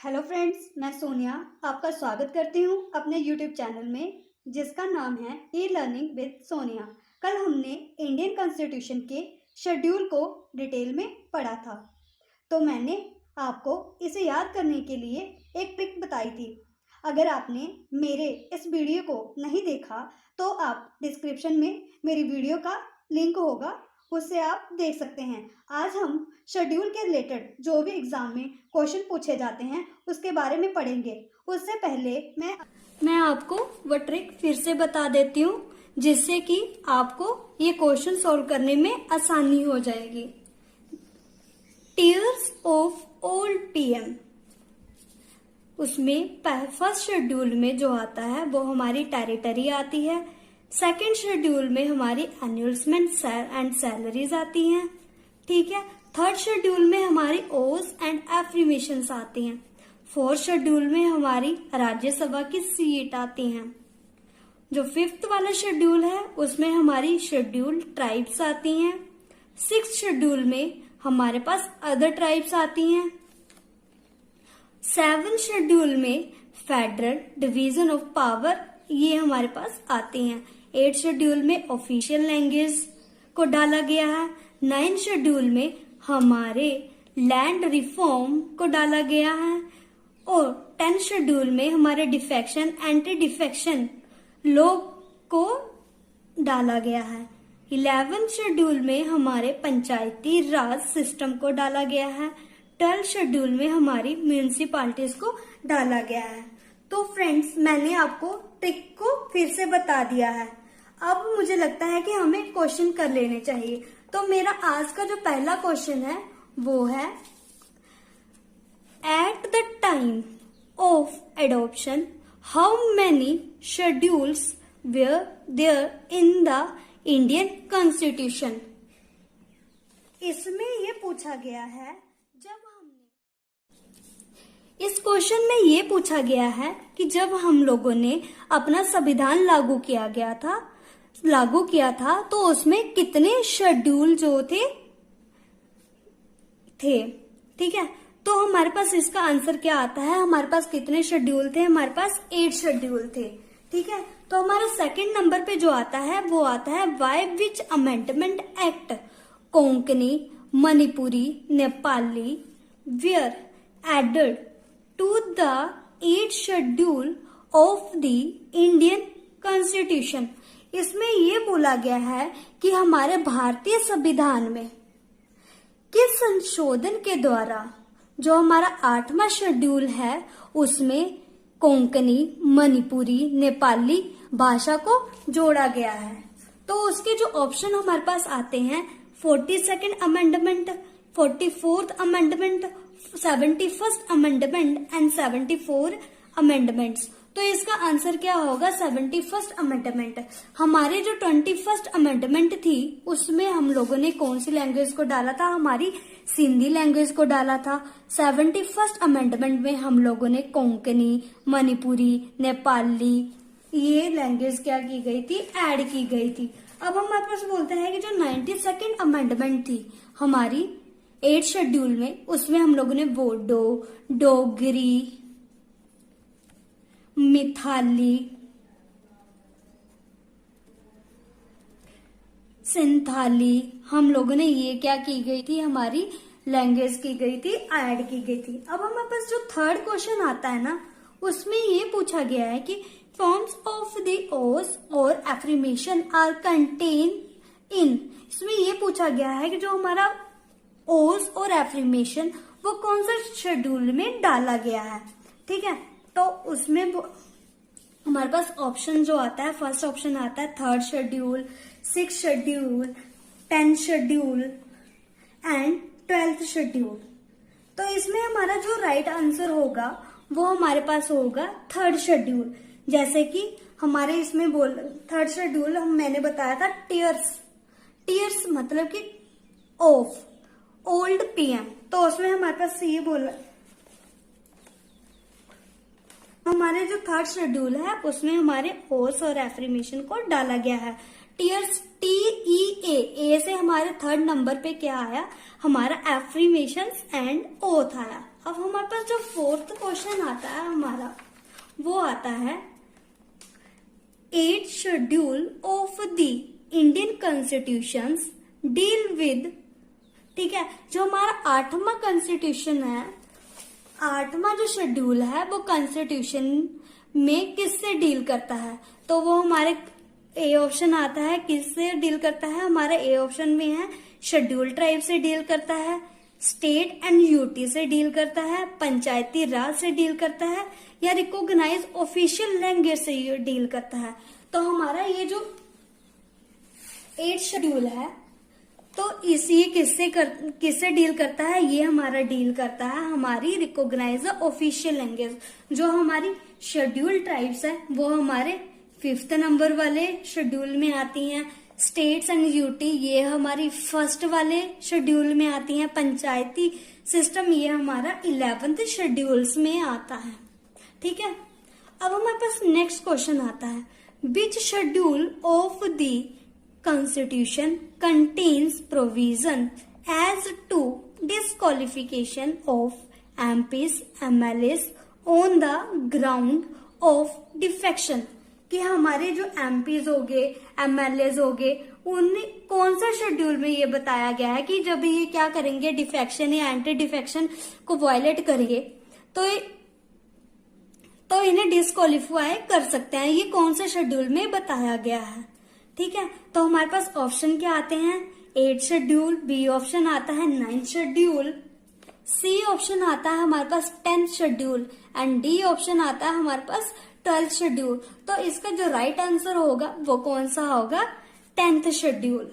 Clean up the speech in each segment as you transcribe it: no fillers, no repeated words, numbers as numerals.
Hello friends, मैं सोनिया आपका स्वागत करती हूँ अपने यूट्यूब चैनल में जिसका नाम है ई लर्निंग विद सोनिया। कल हमने इंडियन कॉन्स्टिट्यूशन के शेड्यूल को डिटेल में पढ़ा था, तो मैंने आपको इसे याद करने के लिए एक ट्रिक बताई थी। अगर आपने मेरे इस वीडियो को नहीं देखा तो आप डिस्क्रिप्शन में मेरी वीडियो का लिंक होगा, उससे आप देख सकते हैं। आज हम शेड्यूल के रिलेटेड जो भी एग्जाम में क्वेश्चन पूछे जाते हैं उसके बारे में पढ़ेंगे। उससे पहले मैं आपको वो ट्रिक फिर से बता देती हूँ जिससे कि आपको ये क्वेश्चन सॉल्व करने में आसानी हो जाएगी। टीयर्स ऑफ ओल्ड पीएम, उसमें फर्स्ट शेड्यूल में जो आता है वो हमारी टेरिटरी आती है। सेकेंड शेड्यूल में हमारी एनुअल्समेंट एंड सैलरीज आती हैं, ठीक है। थर्ड शेड्यूल में हमारी ओस एंड एफर्मेशंस आती हैं। फोर्थ शेड्यूल में हमारी राज्यसभा की सीट आती हैं। जो फिफ्थ वाला शेड्यूल है उसमें हमारी शेड्यूल ट्राइब्स आती हैं। सिक्स्थ शेड्यूल में हमारे पास अदर ट्राइब्स आती हैं। सेवेंथ शेड्यूल में फेडरल डिवीजन ऑफ पावर ये हमारे पास आती हैं। एट शेड्यूल में ऑफिशियल लैंग्वेज को डाला गया है। नाइन्थ शेड्यूल में हमारे लैंड रिफॉर्म को डाला गया है और 10th शेड्यूल में हमारे डिफेक्शन एंटी डिफेक्शन लॉ को डाला गया है। 11th शेड्यूल में हमारे पंचायती राज सिस्टम को डाला गया है। 12th शेड्यूल में हमारी म्यूनिसिपालिटीज को डाला गया है। तो फ्रेंड्स, मैंने आपको ट्रिक को फिर से बता दिया है। अब मुझे लगता है कि हमें क्वेश्चन कर लेने चाहिए। तो मेरा आज का जो पहला क्वेश्चन है वो है, at the time of adoption how many schedules were there in the Indian constitution. इसमें ये पूछा गया है, इस क्वेश्चन में ये पूछा गया है कि जब हम लोगों ने अपना संविधान लागू किया था तो उसमें कितने शेड्यूल जो थे, ठीक है। तो हमारे पास इसका आंसर क्या आता है, हमारे पास कितने शेड्यूल थे, हमारे पास 8 शेड्यूल थे, ठीक है। तो हमारा सेकंड नंबर पे जो आता है वो आता है, by which amendment act Konkani, Manipuri, Nepali were added to the 8th schedule of the Indian Constitution। इसमें ये बोला गया है कि हमारे भारतीय संविधान में किस संशोधन के द्वारा जो हमारा 8वां शेड्यूल है उसमें कोंकणी, मणिपुरी, नेपाली भाषा को जोड़ा गया है। तो उसके जो ऑप्शन हमारे पास आते हैं, 42nd amendment, 44th amendment, 71st amendment and 74 amendments. तो इसका आंसर क्या होगा, 71st अमेंडमेंट। हमारे जो 21st अमेंडमेंट थी उसमें हम लोगों ने कौन सी लैंग्वेज को डाला था, हमारी सिंधी लैंग्वेज को डाला था। 71st अमेंडमेंट में हम लोगों ने कोंकणी, मणिपुरी, नेपाली ये लैंग्वेज क्या की गई थी, ऐड की गई थी। अब हमारे पास बोलते हैं कि जो 92nd अमेंडमेंट थी हमारी 8th शेड्यूल में, उसमें हम लोगों ने बोडो, डोगरी, मिथाली, सिंथाली हम लोगों ने ये क्या की गई थी, हमारी लैंग्वेज की गई थी, ऐड की गई थी। अब हमारे पास जो थर्ड क्वेश्चन आता है ना उसमें ये पूछा गया है कि फॉर्म्स ऑफ द ओस और एफर्मेशन आर कंटेन इन। इसमें ये पूछा गया है कि जो हमारा ओस और एफर्मेशन वो कौन सा शेड्यूल में डाला गया है, ठीक है। तो उसमें हमारे पास ऑप्शन जो आता है, फर्स्ट ऑप्शन आता है 3rd schedule, 6th schedule, 10th schedule and 12th schedule. तो इसमें हमारा जो राइट आंसर होगा वो हमारे पास होगा 3rd शेड्यूल। जैसे कि हमारे इसमें 3rd शेड्यूल मैंने बताया था टीयर्स मतलब कि ऑफ ओल्ड पीएम। तो उसमें हमारे पास ये बोला, हमारे जो 3rd शेड्यूल है उसमें हमारे ओस और एफर्मेशन को डाला गया है। टीयर्स TEA, ए से हमारे थर्ड नंबर पे क्या आया, हमारा एफर्मेशंस एंड ओथ आया। अब हमारे पास जो फोर्थ क्वेश्चन आता है हमारा, वो आता है 8th schedule of the Indian constitution deal with, ठीक है, जो हमारा 8वां कॉन्स्टिट्यूशन है, 8वां जो शेड्यूल है वो कॉन्स्टिट्यूशन में किससे डील करता है, तो वो हमारे ए ऑप्शन आता है, किससे डील करता है, हमारे ए ऑप्शन में है शेड्यूल ट्राइब से डील करता है, स्टेट एंड यूटी से डील करता है, पंचायती राज से डील करता है, या रिकॉग्नाइज ऑफिशियल लैंग्वेज से ये डील करता है। तो हमारा ये जो 8th शेड्यूल है, तो इसी किससे डील करता है, ये हमारा डील करता है हमारी रिकॉग्नाइज ऑफिशियल लैंग्वेज। जो हमारी शेड्यूल ट्राइब्स है वो हमारे 5th नंबर वाले शेड्यूल में आती हैं, स्टेट्स एंड यूटी ये हमारी 1st वाले शेड्यूल में आती हैं, पंचायती सिस्टम ये हमारा 11th शेड्यूल्स में आता है, ठीक है। अब हमारे पास नेक्स्ट क्वेश्चन आता है, which schedule of the Constitution contains provision as to disqualification of MPs, MLAs on the ground of defection, कि हमारे जो MPs हो गए, MLAs हो गए, उन्हें कौन सा शेड्यूल में ये बताया गया है कि जब ये क्या करेंगे, डिफेक्शन या एंटी डिफेक्शन को वायलेट करेंगे तो इन्हें डिस्क्वालीफाई कर सकते हैं, ये कौन सा शेड्यूल में बताया गया है, ठीक है। तो हमारे पास ऑप्शन क्या आते हैं, 8th शेड्यूल, बी ऑप्शन आता है 9th शेड्यूल, सी ऑप्शन आता है हमारे पास 10th schedule and D option आता है हमारे पास 12th शेड्यूल। तो इसका जो राइट आंसर होगा वो कौन सा होगा, 10th शेड्यूल,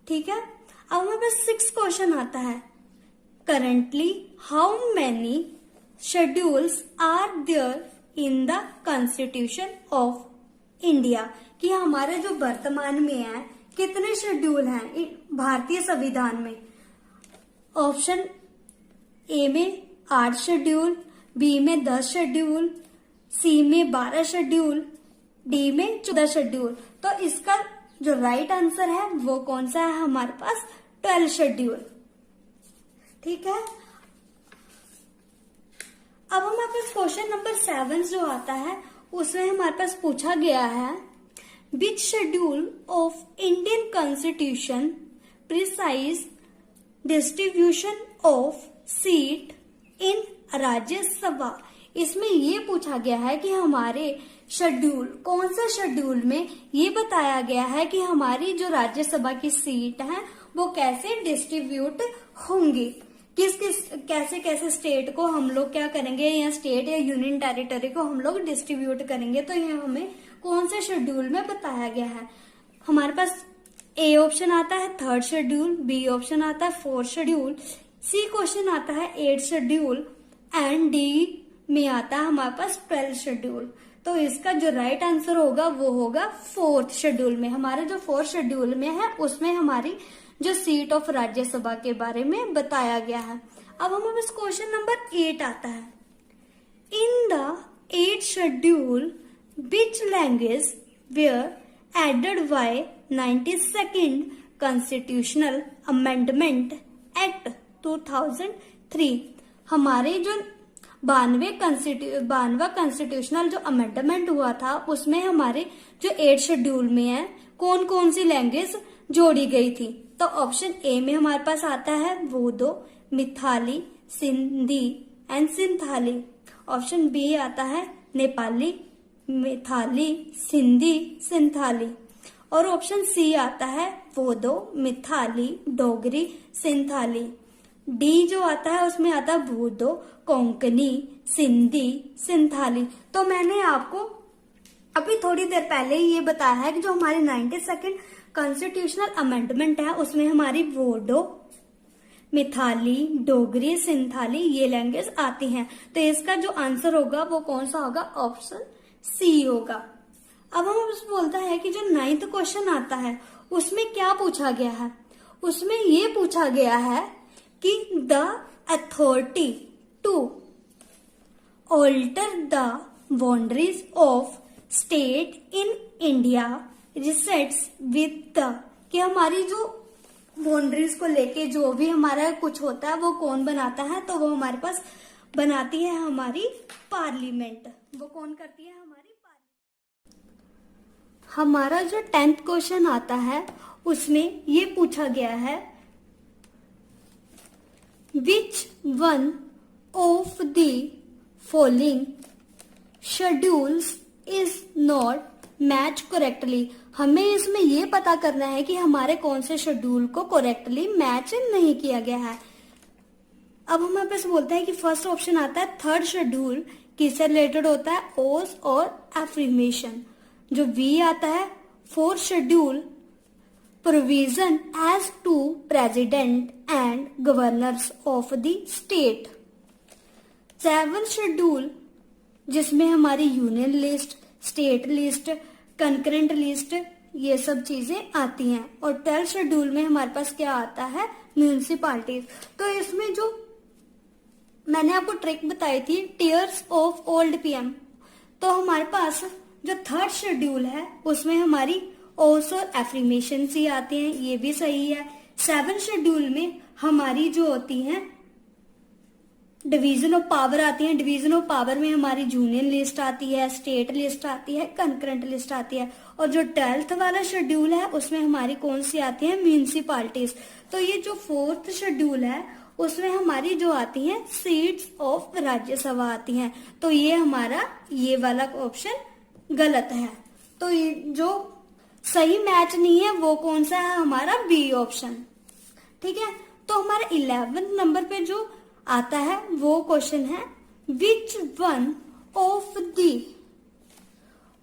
ठीक है। अब हमारे पास 6th क्वेश्चन आता है, currently how many schedules are there in the constitution of India, कि हमारे जो वर्तमान में है कितने शेड्यूल हैं भारतीय संविधान में। ऑप्शन ए में 8 शेड्यूल, बी में 10 शेड्यूल, सी में 12 शेड्यूल, डी में 14 शेड्यूल। तो इसका जो राइट आंसर है वो कौन सा है, हमारे पास 12 शेड्यूल, ठीक है। अब हमारे पास क्वेश्चन नंबर 7 जो आता है उसमें हमारे पास पूछा गया है, Which schedule of Indian Constitution precise distribution of seat in राज्य सभा। इसमें ये पूछा गया है कि हमारे शेड्यूल, कौन सा शेड्यूल में ये बताया गया है कि हमारी जो राज्यसभा की सीट है वो कैसे डिस्ट्रीब्यूट होंगी, कैसे स्टेट को हम लोग क्या करेंगे, या स्टेट या यूनियन टेरिटरी को हम लोग डिस्ट्रीब्यूट करेंगे। तो ये हमें कौन से शेड्यूल में बताया गया है, हमारे पास ए ऑप्शन आता है 3rd शेड्यूल, बी ऑप्शन आता है 4th शेड्यूल, सी क्वेश्चन आता है 8th शेड्यूल एंड डी में आता है हमारे पास 12th शेड्यूल। तो इसका जो राइट आंसर होगा वो होगा 4th शेड्यूल में। हमारे जो 4th शेड्यूल में है उसमें हमारी जो सीट ऑफ राज्यसभा के बारे में बताया गया है। अब हमारे पास क्वेश्चन नंबर 8 आता है, in the 8th schedule which language were added by 92nd Constitutional Amendment Act 2003। हमारे जो 92वां कॉन्स्टिट्यूशनल जो अमेंडमेंट हुआ था उसमें हमारे जो 8th शेड्यूल में है कौन कौन सी लैंग्वेज जोड़ी गई थी। तो ऑप्शन ए में हमारे पास आता है Bodo, Maithili, Sindhi and Santhali. Option B आता है नेपाली, मिथाली, सिंधी, सिंथाली। और ऑप्शन सी आता है बोडो, मिथाली, डोगरी, सिंथाली। डी जो आता है उसमें आता है बोडो, कोंकणी, सिंधी, सिंथाली। तो मैंने आपको अभी थोड़ी देर पहले ही ये बताया है कि जो हमारी 92nd कॉन्स्टिट्यूशनल अमेंडमेंट है उसमें हमारी बोडो, मिथाली, डोगरी, सिंथाली ये लैंग्वेज आती हैं। तो इसका जो आंसर होगा वो कौन सा होगा, ऑप्शन सी होगा। अब हम उसमें बोलता है कि जो 9th क्वेश्चन आता है उसमें क्या पूछा गया है, उसमें ये पूछा गया है कि the authority to alter the boundaries of state in India rests with the, कि हमारी जो बाउंड्रीज को लेके जो भी हमारा कुछ होता है वो कौन बनाता है, तो वो हमारे पास बनाती है हमारी पार्लियामेंट। वो कौन करती है? हमारी पार्लियामेंट। हमारा जो 10th क्वेश्चन आता है उसमें ये पूछा गया है, which one of the following schedules is not match correctly. हमें इसमें ये पता करना है कि हमारे कौन से शेड्यूल को करेक्टली मैच नहीं किया गया है। अब हमारे पास बोलते हैं कि फर्स्ट ऑप्शन आता है थर्ड शेड्यूल, किससे रिलेटेड होता है? ओस और एफर्मेशन। जो बी आता है fourth schedule, provision as to president and governors of the state. Seventh schedule जिसमें हमारी union list, state list, concurrent list, ये सब चीजें आती हैं। और 12th शेड्यूल में हमारे पास क्या आता है? म्यूनिसिपालिटीज। तो इसमें जो मैंने आपको ट्रिक बताई थी, टीयर्स ऑफ ओल्ड पीएम, तो हमारे पास जो थर्ड शेड्यूल है उसमें हमारी ओस और एफर्मेशन ही आते हैं, ये भी सही है। 7th शेड्यूल में हमारी जो होती हैं डिवीजन ऑफ पावर आती है। डिवीजन ऑफ पावर में हमारी यूनियन लिस्ट आती है, स्टेट लिस्ट आती है, कंकरेंट लिस्ट आती है। और जो 12th वाला शेड्यूल है उसमें हमारी कौन सी आती है? म्यूनिसिपालिटीज। तो ये जो 4th शेड्यूल है उसमें हमारी जो आती है सीट्स ऑफ राज्यसभा आती हैं। तो ये हमारा ये वाला ऑप्शन गलत है। तो ये जो सही मैच नहीं है वो कौन सा है? हमारा बी ऑप्शन। ठीक है, तो हमारा 11th नंबर पे जो आता है वो क्वेश्चन है, which one of the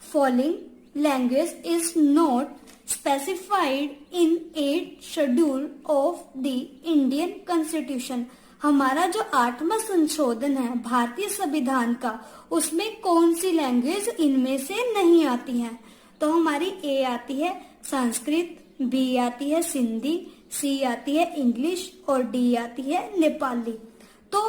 following language is not specified in 8th schedule of the Indian constitution. हमारा जो 8वां संशोधन है भारतीय संविधान का, उसमें कौन सी लैंग्वेज इनमें से नहीं आती है? तो हमारी ए आती है संस्कृत, बी आती है सिंधी, सी आती है इंग्लिश और डी आती है नेपाली। तो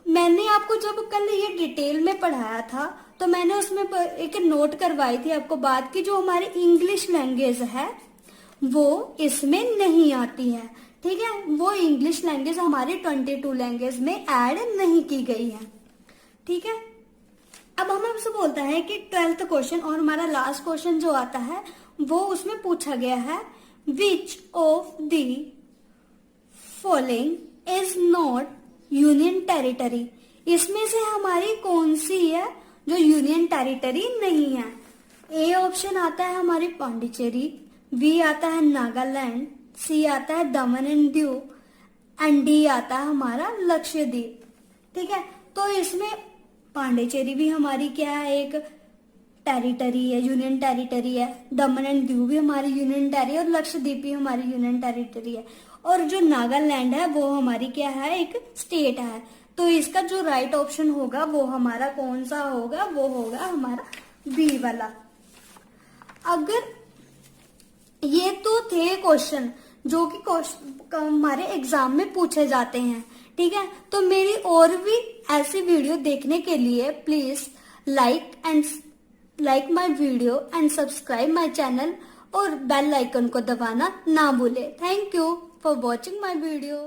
मैंने आपको जब कल ये डिटेल में पढ़ाया था तो मैंने उसमें एक नोट करवाई थी आपको बात की, जो हमारी इंग्लिश लैंग्वेज है वो इसमें नहीं आती है। ठीक है, वो इंग्लिश लैंग्वेज हमारी 22 लैंग्वेज में ऐड नहीं की गई है। ठीक है, अब हमें आपसे बोलता है कि 12th क्वेश्चन और हमारा लास्ट क्वेश्चन जो आता है वो उसमें पूछा गया है, which of the following is not union territory. इसमें से हमारी कौन सी है जो यूनियन टेरिटरी नहीं है? ए ऑप्शन आता है हमारी पांडिचेरी, बी आता है नागालैंड, सी आता है दमन एंड दीव एंड डी आता है हमारा लक्षद्वीप। ठीक है, तो इसमें पांडिचेरी भी हमारी क्या है? एक टेरिटरी है, यूनियन टेरिटरी है। दमन एंड दीव भी हमारी यूनियन टेरिटरी है और लक्षद्वीप भी हमारी यूनियन टेरिटरी है। और जो नागालैंड है वो हमारी क्या है? एक स्टेट है। तो इसका जो राइट ऑप्शन होगा वो हमारा कौन सा होगा? वो होगा हमारा बी वाला। अगर ये तो थे क्वेश्चन जो कि हमारे एग्जाम में पूछे जाते हैं। ठीक है, तो मेरी और भी ऐसी वीडियो देखने के लिए please like my video and subscribe my channel और बेल आइकन को दबाना ना भूले। Thank you for watching my video.